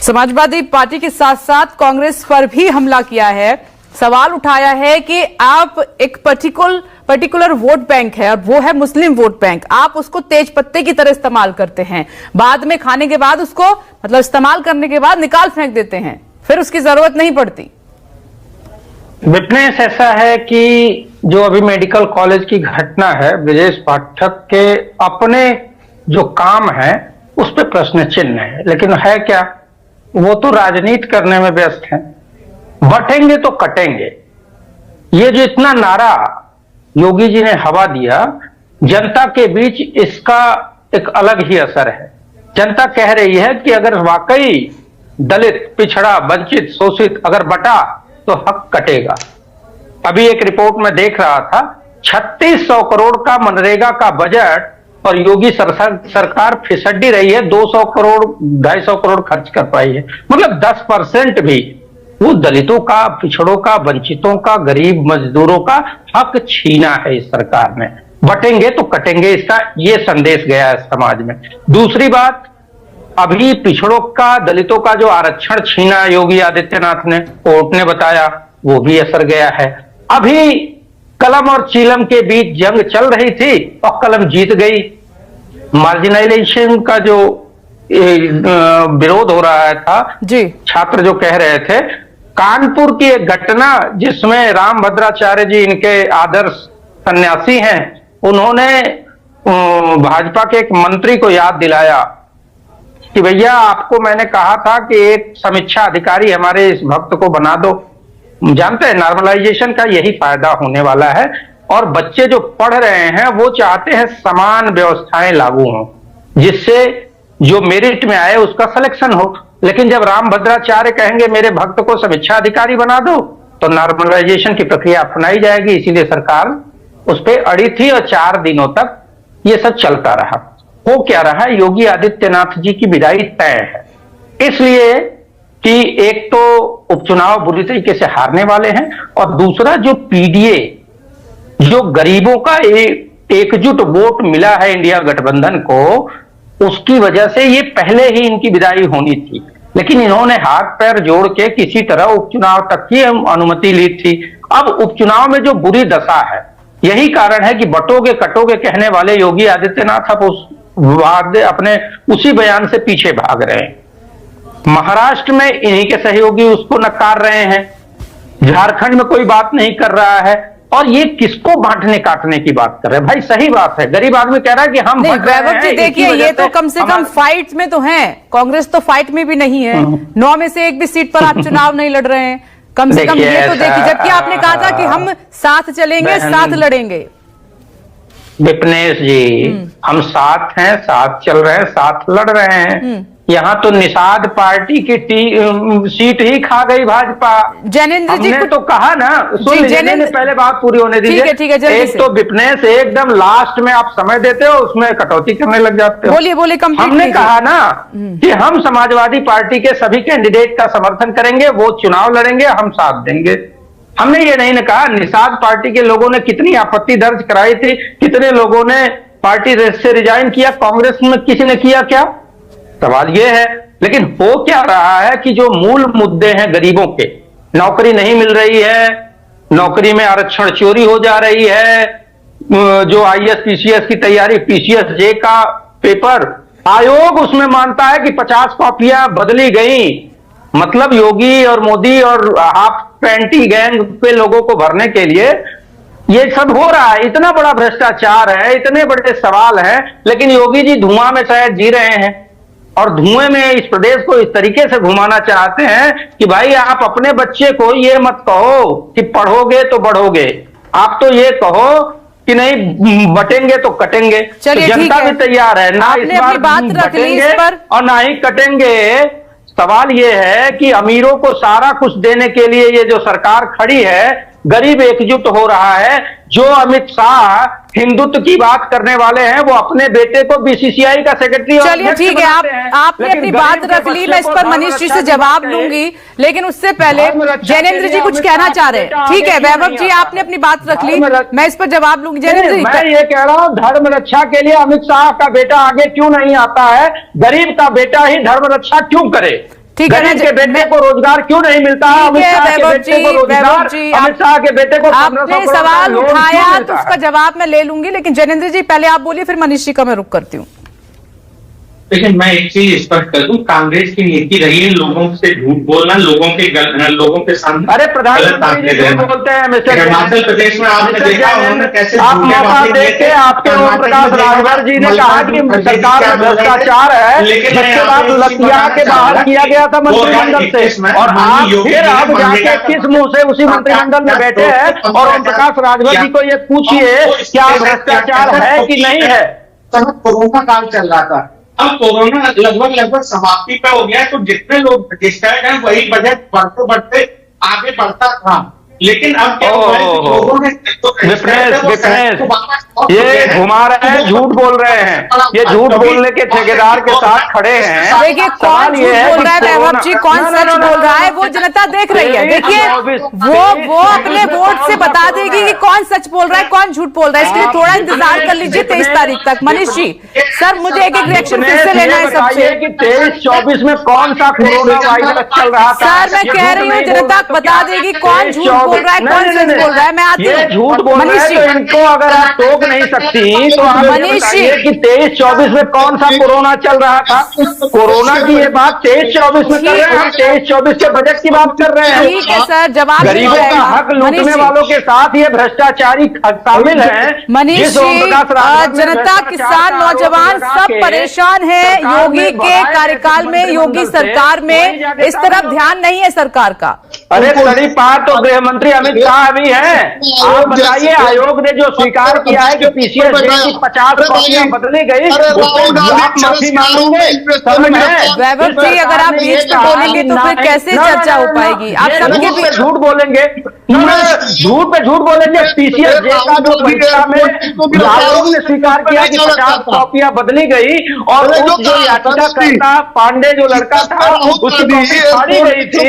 Samajwadi party के साथ साथ कांग्रेस पर भी हमला किया है। सवाल उठाया है कि आप एक पर्टिकुलर वोट बैंक है और वो है मुस्लिम वोट बैंक, आप उसको तेज पत्ते की तरह इस्तेमाल करते हैं, बाद में खाने के बाद उसको मतलब इस्तेमाल करने के बाद निकाल फेंक देते हैं, फिर उसकी जरूरत नहीं पड़ती। विपनेश ऐसा है कि जो अभी मेडिकल कॉलेज की घटना है, ब्रजेश पाठक के अपने जो काम है उस पर प्रश्न चिन्ह है, लेकिन है क्या, वो तो राजनीति करने में व्यस्त हैं। बटेंगे तो कटेंगे, ये जो इतना नारा योगी जी ने हवा दिया, जनता के बीच इसका एक अलग ही असर है। जनता कह रही है कि अगर वाकई दलित, पिछड़ा, वंचित, शोषित अगर बटा तो हक कटेगा। अभी एक रिपोर्ट में देख रहा था, 3600 करोड़ का मनरेगा का बजट और योगी सरकार फिसड्डी रही है, 200 करोड़ 250 करोड़ खर्च कर पाई है। मतलब 10% भी वो दलितों का, पिछड़ों का, वंचितों का, गरीब मजदूरों का हक छीना है इस सरकार ने। बटेंगे तो कटेंगे, इसका ये संदेश गया है समाज में। दूसरी बात, अभी पिछड़ों का, दलितों का जो आरक्षण छीना योगी आदित्यनाथ ने, कोर्ट ने बताया, वो भी असर गया है। अभी कलम और चीलम के बीच जंग चल रही थी और कलम जीत गई। मार्जिनाइजेशन का जो विरोध हो रहा था जी, छात्र जो कह रहे थे, कानपुर की एक घटना जिसमें रामभद्राचार्य जी इनके आदर्श सन्यासी हैं, उन्होंने भाजपा के एक मंत्री को याद दिलाया कि भैया आपको मैंने कहा था कि एक समीक्षा अधिकारी हमारे इस भक्त को बना दो। जानते हैं नॉर्मलाइजेशन का यही फायदा होने वाला है, और बच्चे जो पढ़ रहे हैं वो चाहते हैं समान व्यवस्थाएं लागू हों, जिससे जो मेरिट में आए उसका सिलेक्शन हो। लेकिन जब रामभद्राचार्य कहेंगे मेरे भक्त को समीक्षा अधिकारी बना दो, तो नॉर्मलाइजेशन की प्रक्रिया अपनाई जाएगी। इसीलिए सरकार उस पर अड़ी थी और 4 दिनों तक ये सब चलता रहा। हो क्या रहा है, योगी आदित्यनाथ जी की विदाई तय है, इसलिए कि एक तो उपचुनाव बुरी तरीके से हारने वाले हैं, और दूसरा जो पीडीए, जो गरीबों का एकजुट वोट मिला है इंडिया गठबंधन को, उसकी वजह से ये पहले ही इनकी विदाई होनी थी। लेकिन इन्होंने हाथ पैर जोड़ के किसी तरह उपचुनाव तक की अनुमति ली थी। अब उपचुनाव में जो बुरी दशा है, यही कारण है कि बटोगे कटोगे कहने वाले योगी आदित्यनाथ अब उस अपने उसी बयान से पीछे भाग रहे हैं। महाराष्ट्र में इन्हीं के सहयोगी उसको नकार रहे हैं, झारखंड में कोई बात नहीं कर रहा है, और ये किसको बांटने काटने की बात कर रहे हैं। भाई सही बात है, गरीब आदमी कह रहा है कि हम वैभव जी देखिए, ये तो कम से कम फाइट में तो है, कांग्रेस तो फाइट में भी नहीं है। 9 में से एक भी सीट पर आप चुनाव नहीं लड़ रहे हैं, कम से कम ये तो देखिए, जबकि आपने कहा था कि हम साथ चलेंगे, साथ लड़ेंगे। विपनेश जी, हम साथ हैं, साथ चल रहे हैं, साथ लड़ रहे हैं। यहाँ तो निषाद पार्टी की सीट ही खा गई भाजपा। जैनेंद्र जी ने तो कहा ना, सुन लीजिए, पहले बात पूरी होने दीजिए। ठीक है, एक तो विपनेश एकदम लास्ट में आप समय देते हो, उसमें कटौती करने लग जाते हो। बोलिए हमने कहा ना कि हम समाजवादी पार्टी के सभी कैंडिडेट का समर्थन करेंगे, वो चुनाव लड़ेंगे, हम साथ देंगे। हमने ये नहीं कहा निषाद पार्टी के लोगों ने कितनी आपत्ति दर्ज कराई थी, कितने लोगों ने पार्टी से रिजाइन किया, कांग्रेस में किसी ने किया क्या? सवाल ये है। लेकिन हो क्या रहा है कि जो मूल मुद्दे हैं गरीबों के, नौकरी नहीं मिल रही है, नौकरी में आरक्षण चोरी हो जा रही है, जो आईएएस पीसीएस की तैयारी, पीसीएस जे का पेपर, आयोग उसमें मानता है कि 50 कॉपियां बदली गई। मतलब योगी और मोदी और हाफ पैंटी गैंग पे लोगों को भरने के लिए ये सब हो रहा है। इतना बड़ा भ्रष्टाचार है, इतने बड़े सवाल हैं, लेकिन योगी जी धुआं में शायद जी रहे हैं, और धुएं में इस प्रदेश को इस तरीके से घुमाना चाहते हैं कि भाई आप अपने बच्चे को ये मत कहो कि पढ़ोगे तो बढ़ोगे, आप तो ये कहो कि नहीं बटेंगे तो कटेंगे। तो जनता भी तैयार है, ना इस बार बटेंगे और ना ही कटेंगे। सवाल ये है कि अमीरों को सारा कुछ देने के लिए ये जो सरकार खड़ी है, गरीब एकजुट हो रहा है। जो अमित शाह हिंदुत्व की बात करने वाले हैं, वो अपने बेटे को बीसीसीआई का सेक्रेटरी। चलिए ठीक है, आपने अपनी बात रख ली, मैं इस पर मनीष जी से जवाब लूंगी, लेकिन उससे पहले जैनेंद्र जी कुछ कहना चाह रहे हैं। ठीक है वैभव जी, आपने अपनी बात रख ली, मैं इस पर जवाब लूंगी। जैनेंद्र जी, मैं ये कह रहा हूँ, धर्म रक्षा के लिए अमित शाह का बेटा आगे क्यों नहीं आता है? गरीब का बेटा ही धर्म रक्षा क्यों करे? ठीक है, गरीब के बेटे को रोजगार क्यों नहीं मिलता? अमित शाह के बेटे को रोजगार, अमित शाह के बेटे को आपने सवाल उठाया तो उसका जवाब मैं ले लूंगी, लेकिन जैनेंद्र जी पहले आप बोलिए, फिर मनीष जी का मैं रुख करती हूँ। लेकिन मैं एक चीज स्पष्ट कर दूं, कांग्रेस की नीति रही है लोगों से झूठ बोलना, लोगों के सामने। अरे प्रधानमंत्री झूठ बोलते हैं मिस्टर। हिमाचल प्रदेश में आपने देखा उन्होंने कैसे आप मौका देके आपके ओम प्रकाश राजभर जी ने कहा कि सरकार में भ्रष्टाचार है, जिसके बाद लतिया के बाहर किया गया था मंत्रिमंडल से, और आप फिर अब जाके किस मुंह से उसी मंत्रिमंडल में बैठे हैं और ओम प्रकाश राजभर जी को ये पूछिए क्या भ्रष्टाचार है कि नहीं है। कोरोना काल चल रहा था, अब कोरोना लगभग समाप्ति पे हो गया, तो जितने लोग रजिस्टर्ड हैं वही बजट बढ़ते बढ़ते आगे बढ़ता था। लेकिन अब क्या लोगों ने ये घुमा रहे हैं, झूठ बोल रहे हैं, ये झूठ बोलने के ठेकेदार के साथ खड़े हैं। देखिए कौन झूठ बोल रहा है वैभव जी, कौन सच बोल रहा है, वो जनता देख रही है। देखिए वो अपने वोट से बता देगी कि कौन सच बोल रहा है कौन झूठ बोल रहा है। इसके लिए थोड़ा इंतजार कर लीजिए 23 तारीख तक। मनीष जी सर, मुझे एक रिएक्शन फिर से लेना है सबसे कि 23-24 में कौन सा कोरोना वायरस चल रहा था। सर मैं कह रही हूँ जनता बता देगी कौन झूठ बोल रहा है कौन सच बोल रहा है। मैं आती हूँ झूठ बोल रहे हैं तो इनको अगर आप टोक नहीं सकती तो आप मनीष जी कि 23-24 में कौन सा कोरोना चल रहा था। कोरोना की ये बात 23-24 में कर रहे हैं, हम 23-24 के बजट की बात कर रहे हैं। ठीक है सर, जवाब गरीबों का हक लूटने वालों के साथ ये भ्रष्टाचारी शामिल है। मनीष जी जनता किसान नौजवान सब परेशान है योगी के कार्यकाल में, योगी सरकार में इस तरफ ध्यान नहीं है सरकार का। अरे तड़ी पार तो गृह मंत्री अमित शाह भी है। आप बताइए आयोग ने जो स्वीकार किया है कि पीसीएस की 50 कॉपियां बदली गई, आप माफी मांगोगे? वैभव जी अगर आप बीच में बोलेंगे तो फिर कैसे चर्चा हो पाएगी? आप सबके भी झूठ बोलेंगे, झूठ पे झूठ बोलेंगे। पीसीएस का जो परीक्षा में आयोग ने स्वीकार किया कि 50 कॉपियां बदली गई और उस जो याचिकाकर्ता पांडे जो लड़का था उसकी कॉपी फाड़ी गई थी,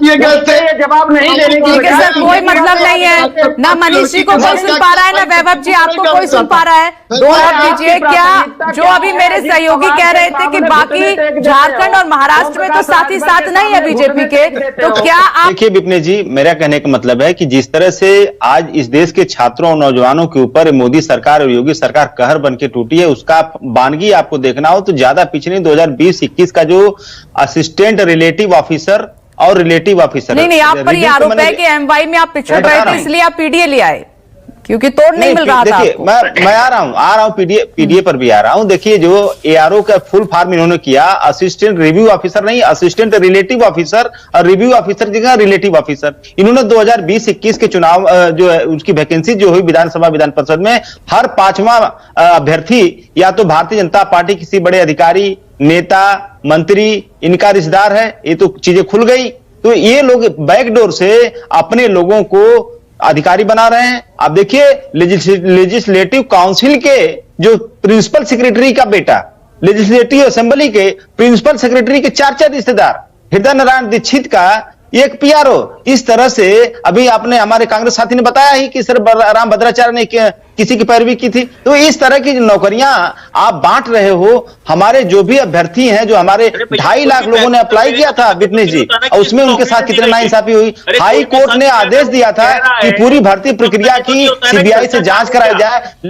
ये जवाब नहीं देने की। ठीक है सर, कोई मतलब नहीं है, ना मनीष जी को कोई सुन पा रहा है ना वैभव जी आपको कोई सुन पा रहा है। दोनों दीजिए। क्या जो अभी मेरे सहयोगी कह रहे थे कि बाकी झारखंड और महाराष्ट्र में तो साथ ही साथ नहीं है बीजेपी के, तो क्या आप देखिए विपिन जी, मेरा कहने का मतलब है कि जिस तरह से आज इस देश के छात्रों और नौजवानों के ऊपर मोदी सरकार और योगी सरकार कहर बन के टूटी है, उसका वानगी आपको देखना हो तो ज्यादा पीछे नहीं। 2020-21 का जो असिस्टेंट रिलेटिव ऑफिसर और रिलेटिव ऑफिसर नहीं आप पर ये आरोप है कि एमवाई में आप पिछड़ रहे थे इसलिए आप पीडीए ले आए क्योंकि तोड़ नहीं मिल रहा था। देखिए मैं आ रहा हूं पीडीए पर भी आ रहा हूं। देखिए जो एआरओ का फुल फॉर्म इन्होंने किया, असिस्टेंट रिव्यू ऑफिसर नहीं, असिस्टेंट रिलेटिव ऑफिसर, और रिव्यू ऑफिसर की जगह रिलेटिव ऑफिसर। इन्होंने 2020-21 के चुनाव जो है उसकी वैकेंसी जो हुई विधानसभा विधान परिषद में, हर 5वां अभ्यर्थी या तो भारतीय जनता पार्टी किसी बड़े अधिकारी, नेता, मंत्री, इनका रिश्तेदार है। ये तो चीजें खुल गई। तो ये लोग बैकडोर से अपने लोगों को अधिकारी बना रहे हैं। आप देखिए लेजिस्लेटिव काउंसिल के जो प्रिंसिपल सेक्रेटरी का बेटा, लेजिस्लेटिव असेंबली के प्रिंसिपल सेक्रेटरी के 4 रिश्तेदार, हृदय नारायण दीक्षित का एक पीआरओ। इस तरह से अभी आपने हमारे कांग्रेस साथी ने बताया ही कि सर राम भद्राचार्य ने किसी की पैरवी की थी। तो इस तरह की नौकरियां आप बांट रहे हो। हमारे जो भी अभ्यर्थी हैं, जो हमारे 2.5 लाख लोगों ने अप्लाई किया था विपिन जी, और उसमें उनके साथ कितनी नाइंसाफी हुई। हाई कोर्ट ने आदेश दिया था कि पूरी भर्ती प्रक्रिया की सीबीआई से जांच कराई जाए।